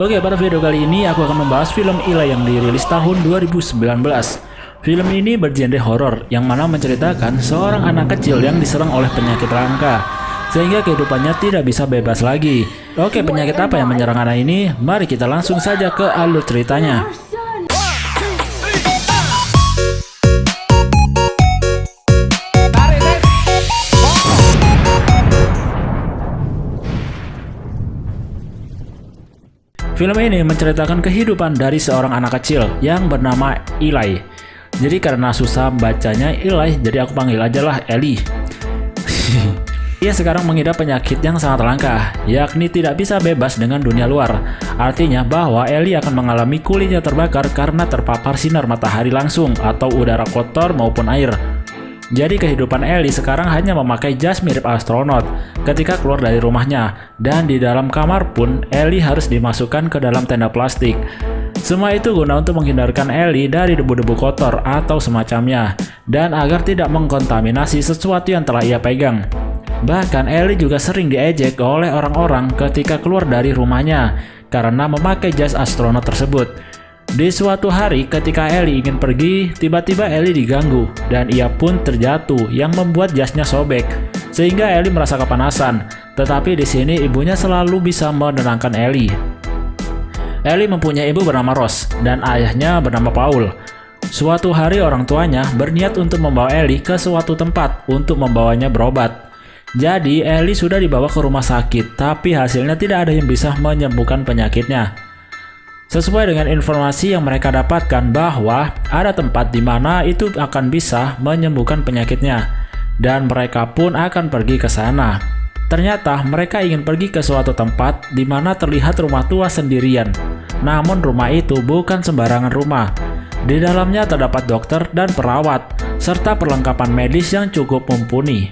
Oke, pada video kali ini aku akan membahas film Eli yang dirilis tahun 2019. Film ini bergenre horor yang mana menceritakan seorang anak kecil yang diserang oleh penyakit langka sehingga kehidupannya tidak bisa bebas lagi. Oke, penyakit apa yang menyerang anak ini? Mari kita langsung saja ke alur ceritanya. Film ini menceritakan kehidupan dari seorang anak kecil yang bernama Eli. Jadi karena susah bacanya Eli, jadi aku panggil aja lah Eli. Ia sekarang mengidap penyakit yang sangat langka, yakni tidak bisa bebas dengan dunia luar. Artinya bahwa Eli akan mengalami kulitnya terbakar karena terpapar sinar matahari langsung atau udara kotor maupun air. Jadi kehidupan Eli sekarang hanya memakai jas mirip astronot ketika keluar dari rumahnya, dan di dalam kamar pun Eli harus dimasukkan ke dalam tenda plastik. Semua itu guna untuk menghindarkan Eli dari debu-debu kotor atau semacamnya, dan agar tidak mengkontaminasi sesuatu yang telah ia pegang. Bahkan Eli juga sering diejek oleh orang-orang ketika keluar dari rumahnya karena memakai jas astronot tersebut. Di suatu hari ketika Eli ingin pergi, tiba-tiba Eli diganggu dan ia pun terjatuh yang membuat jasnya sobek sehingga Eli merasa kepanasan. Tetapi di sini ibunya selalu bisa menenangkan Eli. Eli mempunyai ibu bernama Rose dan ayahnya bernama Paul. Suatu hari orang tuanya berniat untuk membawa Eli ke suatu tempat untuk membawanya berobat. Jadi Eli sudah dibawa ke rumah sakit, tapi hasilnya tidak ada yang bisa menyembuhkan penyakitnya. Sesuai dengan informasi yang mereka dapatkan bahwa ada tempat di mana itu akan bisa menyembuhkan penyakitnya, dan mereka pun akan pergi ke sana. Ternyata mereka ingin pergi ke suatu tempat di mana terlihat rumah tua sendirian. Namun rumah itu bukan sembarangan rumah. Di dalamnya terdapat dokter dan perawat, serta perlengkapan medis yang cukup mumpuni.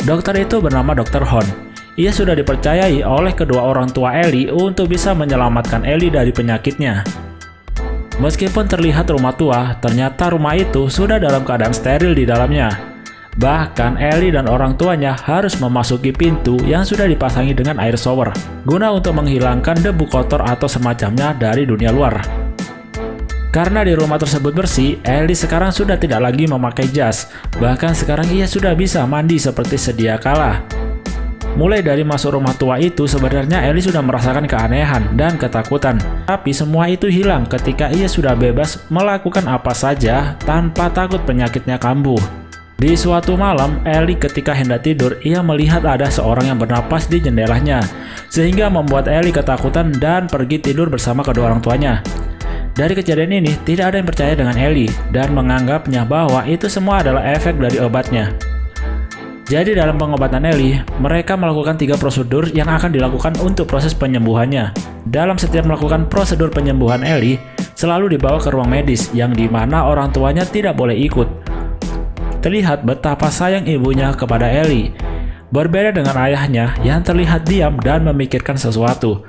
Dokter itu bernama Dr. Hon. Ia sudah dipercayai oleh kedua orang tua Eli untuk bisa menyelamatkan Eli dari penyakitnya. Meskipun terlihat rumah tua, ternyata rumah itu sudah dalam keadaan steril di dalamnya. Bahkan Eli dan orang tuanya harus memasuki pintu yang sudah dipasangi dengan air shower, guna untuk menghilangkan debu kotor atau semacamnya dari dunia luar. Karena di rumah tersebut bersih, Eli sekarang sudah tidak lagi memakai jas. Bahkan sekarang ia sudah bisa mandi seperti sedia kala. Mulai dari masuk rumah tua itu, sebenarnya Eli sudah merasakan keanehan dan ketakutan. Tapi semua itu hilang ketika ia sudah bebas melakukan apa saja tanpa takut penyakitnya kambuh. Di suatu malam, Eli ketika hendak tidur, ia melihat ada seorang yang bernapas di jendelanya, sehingga membuat Eli ketakutan dan pergi tidur bersama kedua orang tuanya. Dari kejadian ini, tidak ada yang percaya dengan Eli dan menganggapnya bahwa itu semua adalah efek dari obatnya. Jadi dalam pengobatan Eli, mereka melakukan 3 prosedur yang akan dilakukan untuk proses penyembuhannya. Dalam setiap melakukan prosedur penyembuhan Eli, selalu dibawa ke ruang medis yang dimana orang tuanya tidak boleh ikut. Terlihat betapa sayang ibunya kepada Eli. Berbeda dengan ayahnya yang terlihat diam dan memikirkan sesuatu.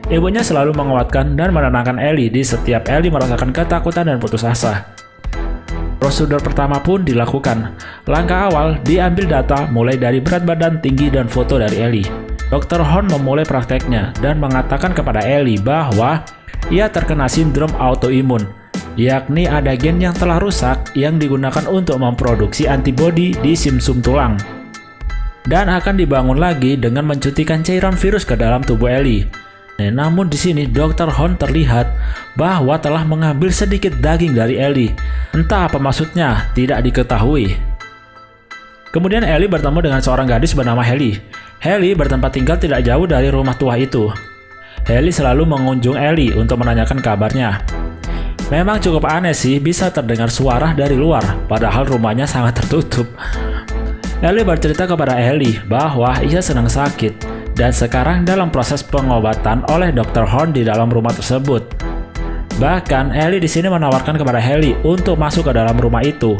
Ibunya selalu menguatkan dan menenangkan Eli di setiap Eli merasakan ketakutan dan putus asa. Prosedur pertama pun dilakukan. Langkah awal diambil data mulai dari berat badan, tinggi, dan foto dari Eli. Dr. Hon memulai prakteknya dan mengatakan kepada Eli bahwa ia terkena sindrom autoimun, yakni ada gen yang telah rusak yang digunakan untuk memproduksi antibodi di sumsum tulang, dan akan dibangun lagi dengan mencutikan cairan virus ke dalam tubuh Eli. Namun di sini Dr. Hon terlihat bahwa telah mengambil sedikit daging dari Eli. Entah apa maksudnya, tidak diketahui. Kemudian Eli bertemu dengan seorang gadis bernama Haley. Haley bertempat tinggal tidak jauh dari rumah tua itu. Haley selalu mengunjung Eli untuk menanyakan kabarnya. Memang cukup aneh sih bisa terdengar suara dari luar, padahal rumahnya sangat tertutup. Eli bercerita kepada Haley bahwa ia sedang sakit dan sekarang dalam proses pengobatan oleh Dr. Hon di dalam rumah tersebut. Bahkan Eli di sini menawarkan kepada Haley untuk masuk ke dalam rumah itu.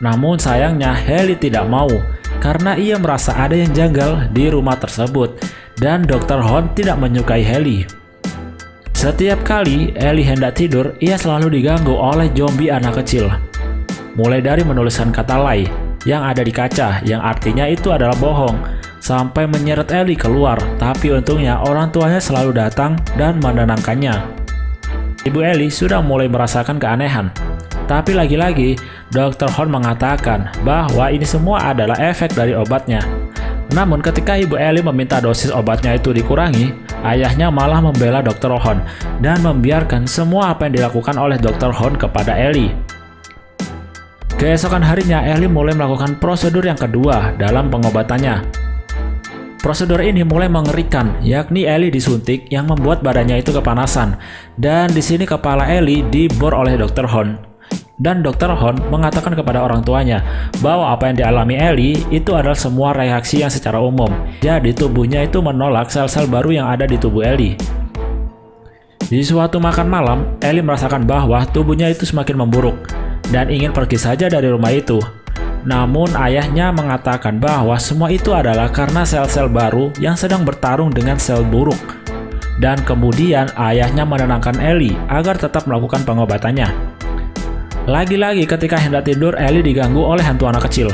Namun sayangnya Haley tidak mau karena ia merasa ada yang janggal di rumah tersebut dan Dr. Hon tidak menyukai Haley. Setiap kali Eli hendak tidur, ia selalu diganggu oleh zombie anak kecil. Mulai dari menuliskan kata lie yang ada di kaca, yang artinya itu adalah bohong. sampai menyeret Ellie keluar, tapi untungnya orang tuanya selalu datang dan menenangkannya. Ibu Ellie sudah mulai merasakan keanehan. Tapi lagi-lagi, Dr. Horn mengatakan bahwa ini semua adalah efek dari obatnya. Namun ketika Ibu Ellie meminta dosis obatnya itu dikurangi, ayahnya malah membela Dr. Horn dan membiarkan semua apa yang dilakukan oleh Dr. Horn kepada Ellie. Keesokan harinya, Ellie mulai melakukan prosedur yang kedua dalam pengobatannya. Prosedur ini mulai mengerikan, yakni Ellie disuntik yang membuat badannya itu kepanasan, dan di sini kepala Ellie dibor oleh Dr. Horn. Dan Dr. Horn mengatakan kepada orang tuanya bahwa apa yang dialami Ellie itu adalah semua reaksi yang secara umum. Jadi tubuhnya itu menolak sel-sel baru yang ada di tubuh Ellie. Di suatu makan malam, Ellie merasakan bahwa tubuhnya itu semakin memburuk dan ingin pergi saja dari rumah itu. Namun ayahnya mengatakan bahwa semua itu adalah karena sel-sel baru yang sedang bertarung dengan sel buruk. Dan kemudian ayahnya menenangkan Ellie agar tetap melakukan pengobatannya. Lagi-lagi ketika hendak tidur, Ellie diganggu oleh hantu anak kecil.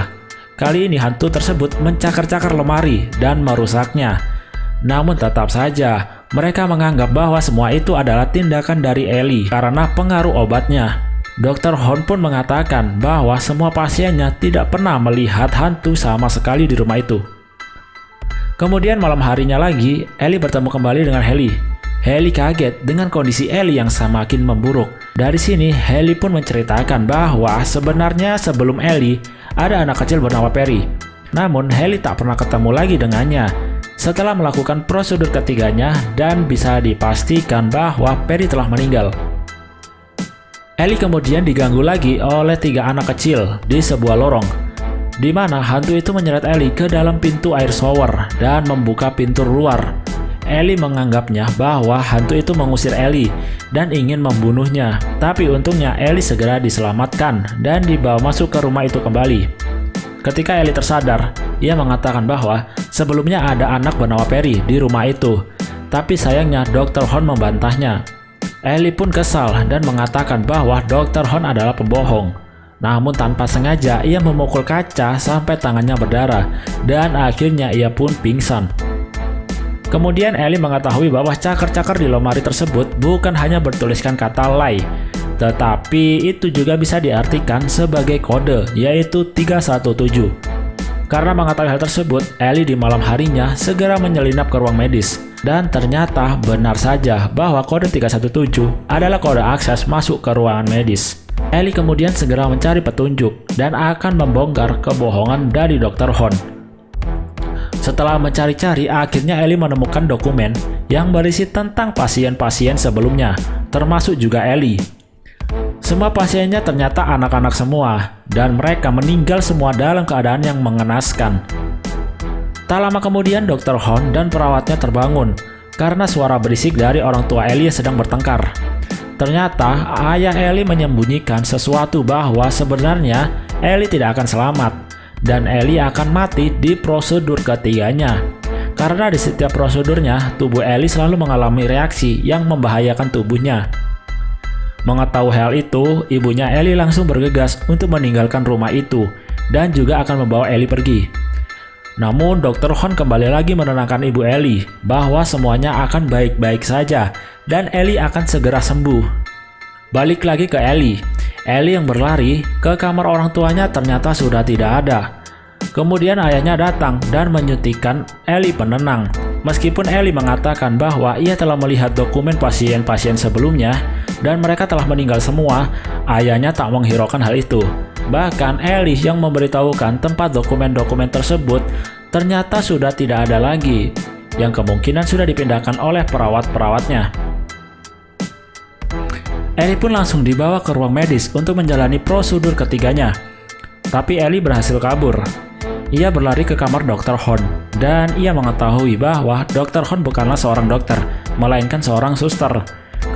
Kali ini hantu tersebut mencakar-cakar lemari dan merusaknya. Namun tetap saja, mereka menganggap bahwa semua itu adalah tindakan dari Ellie karena pengaruh obatnya. Dr. Horn pun mengatakan bahwa semua pasiennya tidak pernah melihat hantu sama sekali di rumah itu. Kemudian malam harinya lagi, Ellie bertemu kembali dengan Haley. Haley kaget dengan kondisi Ellie yang semakin memburuk. Dari sini, Haley pun menceritakan bahwa sebenarnya sebelum Ellie, ada anak kecil bernama Perry. Namun, Haley tak pernah ketemu lagi dengannya. Setelah melakukan prosedur ketiganya dan bisa dipastikan bahwa Perry telah meninggal. Ellie kemudian diganggu lagi oleh 3 anak kecil di sebuah lorong, di mana hantu itu menyeret Ellie ke dalam pintu air shower dan membuka pintu luar. Ellie menganggapnya bahwa hantu itu mengusir Ellie dan ingin membunuhnya. Tapi untungnya Ellie segera diselamatkan dan dibawa masuk ke rumah itu kembali. Ketika Ellie tersadar, ia mengatakan bahwa sebelumnya ada anak bernama Perry di rumah itu. Tapi sayangnya Dr. Horn membantahnya. Ellie pun kesal dan mengatakan bahwa Dr. Horn adalah pembohong. Namun tanpa sengaja ia memukul kaca sampai tangannya berdarah dan akhirnya ia pun pingsan. Kemudian Ellie mengetahui bahwa cakar-cakar di lemari tersebut bukan hanya bertuliskan kata lie, tetapi itu juga bisa diartikan sebagai kode, yaitu 317. Karena mengetahui hal tersebut, Ellie di malam harinya segera menyelinap ke ruang medis. Dan ternyata benar saja bahwa kode 317 adalah kode akses masuk ke ruangan medis. Ellie kemudian segera mencari petunjuk dan akan membongkar kebohongan dari Dr. Horn. Setelah mencari-cari, akhirnya Ellie menemukan dokumen yang berisi tentang pasien-pasien sebelumnya, termasuk juga Ellie. Semua pasiennya ternyata anak-anak semua, dan mereka meninggal semua dalam keadaan yang mengenaskan. Tak lama kemudian, Dr. Horn dan perawatnya terbangun karena suara berisik dari orang tua Ellie yang sedang bertengkar. Ternyata, ayah Ellie menyembunyikan sesuatu bahwa sebenarnya Ellie tidak akan selamat. Dan Ellie akan mati di prosedur ketiganya. Karena di setiap prosedurnya, tubuh Ellie selalu mengalami reaksi yang membahayakan tubuhnya. Mengetahui hal itu, ibunya Ellie langsung bergegas untuk meninggalkan rumah itu dan juga akan membawa Ellie pergi. Namun, Dr. Horn kembali lagi menenangkan ibu Ellie bahwa semuanya akan baik-baik saja dan Ellie akan segera sembuh. Balik lagi ke Ellie. Ellie yang berlari ke kamar orang tuanya ternyata sudah tidak ada. Kemudian ayahnya datang dan menyuntikkan Ellie penenang. Meskipun Ellie mengatakan bahwa ia telah melihat dokumen pasien-pasien sebelumnya dan mereka telah meninggal semua, ayahnya tak menghiraukan hal itu. Bahkan Ellie yang memberitahukan tempat dokumen-dokumen tersebut ternyata sudah tidak ada lagi, yang kemungkinan sudah dipindahkan oleh perawat-perawatnya. Ellie pun langsung dibawa ke ruang medis untuk menjalani prosedur ketiganya. Tapi Ellie berhasil kabur. Ia berlari ke kamar Dr. Horn, dan ia mengetahui bahwa Dr. Horn bukanlah seorang dokter, melainkan seorang suster.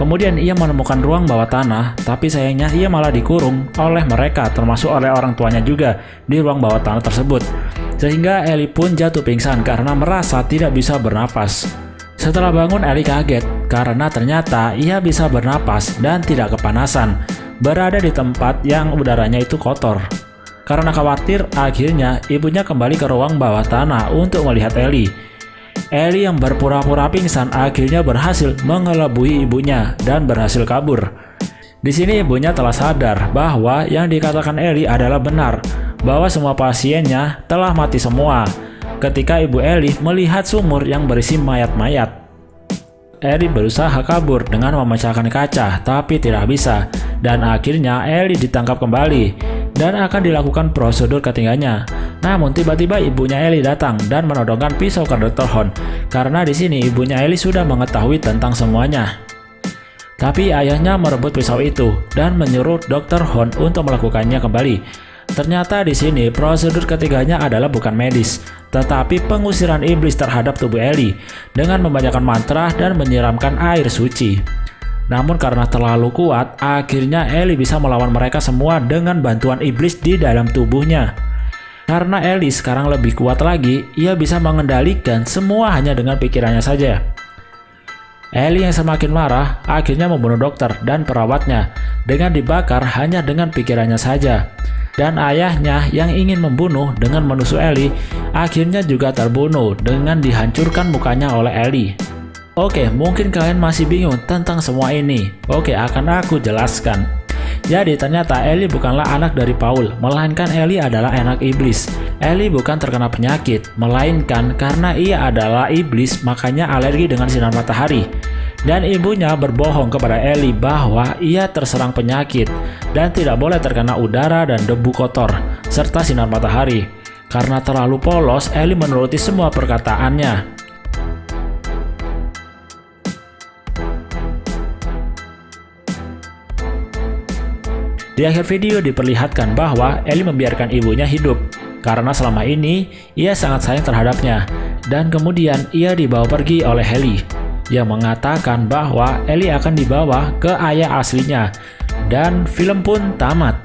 Kemudian ia menemukan ruang bawah tanah, tapi sayangnya ia malah dikurung oleh mereka, termasuk oleh orang tuanya juga, di ruang bawah tanah tersebut. Sehingga Ellie pun jatuh pingsan karena merasa tidak bisa bernapas. Setelah bangun, Ellie kaget karena ternyata ia bisa bernapas dan tidak kepanasan, berada di tempat yang udaranya itu kotor. Karena khawatir, akhirnya ibunya kembali ke ruang bawah tanah untuk melihat Ellie. Ellie yang berpura-pura pingsan akhirnya berhasil mengelabui ibunya dan berhasil kabur. Di sini ibunya telah sadar bahwa yang dikatakan Ellie adalah benar, bahwa semua pasiennya telah mati semua. Ketika ibu Ellie melihat sumur yang berisi mayat-mayat, Ellie berusaha kabur dengan memecahkan kaca, tapi tidak bisa. Dan akhirnya Ellie ditangkap kembali dan akan dilakukan prosedur ketiganya. Namun tiba-tiba ibunya Ellie datang dan menodongkan pisau ke Dr. Hone, karena di sini ibunya Ellie sudah mengetahui tentang semuanya. Tapi ayahnya merebut pisau itu dan menyuruh Dr. Hone untuk melakukannya kembali. Ternyata di sini prosedur ketiganya adalah bukan medis, tetapi pengusiran iblis terhadap tubuh Ellie dengan membacakan mantra dan menyiramkan air suci. Namun karena terlalu kuat, akhirnya Ellie bisa melawan mereka semua dengan bantuan iblis di dalam tubuhnya. Karena Ellie sekarang lebih kuat lagi, ia bisa mengendalikan semua hanya dengan pikirannya saja. Ellie yang semakin marah akhirnya membunuh dokter dan perawatnya dengan dibakar hanya dengan pikirannya saja. Dan ayahnya yang ingin membunuh dengan menusuk Ellie akhirnya juga terbunuh dengan dihancurkan mukanya oleh Ellie. Oke, mungkin kalian masih bingung tentang semua ini. Oke, akan aku jelaskan. Jadi ternyata Ellie bukanlah anak dari Paul, melainkan Ellie adalah anak iblis. Ellie bukan terkena penyakit, melainkan karena ia adalah iblis makanya alergi dengan sinar matahari. Dan ibunya berbohong kepada Ellie bahwa ia terserang penyakit dan tidak boleh terkena udara dan debu kotor, serta sinar matahari. Karena terlalu polos, Ellie menuruti semua perkataannya. Di akhir video diperlihatkan bahwa Ellie membiarkan ibunya hidup karena selama ini ia sangat sayang terhadapnya, dan kemudian ia dibawa pergi oleh Ellie yang mengatakan bahwa Ellie akan dibawa ke ayah aslinya, dan film pun tamat.